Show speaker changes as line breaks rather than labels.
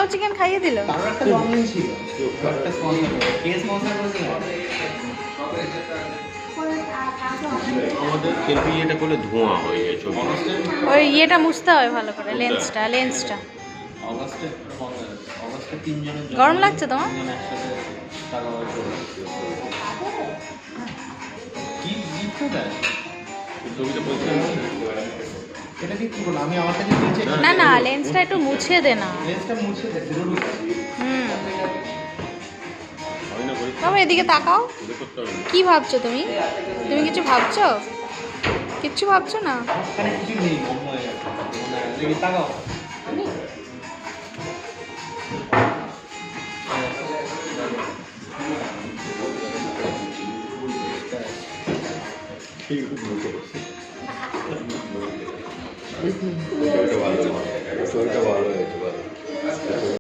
Pulao chicken খাইয়ে দিল।
তার একটা জন্মদিন ছিল, একটা স্পন্সর করে, কে স্পন্সর করেছিল?
আমাদের সেলফি এটা করলে ধোঁয়া হয়ে যায় ছবি।
ওই ইয়েটা মুছতে হবে ভালো করে, লেন্সটা।
অগস্টে অগস্টে তিনজনের
গরম লাগছে তোমার?
তিনজন একসাথে টাকা পয়সা কি গিফট দেয়?
ছবিটা বলছি
এটা কি করবো আমি আমার কাছে নিচে
না না, লেন্সটা একটু মুছে দে না।
লেন্সটা মুছে দে জরুরি।
হুম।
হয় না করে
বাবা এদিকে তাকাও।
তুলে করতে হবে না।
কি ভাবছো তুমি? তুমি কিছু ভাবছো? কিচ্ছু ভাবছো না?
ওখানে কিছু নেই, অন্য হয়ে গেছে। দেখি তাকাও।
শরীরটা ভালো, শরীরটা ভালো।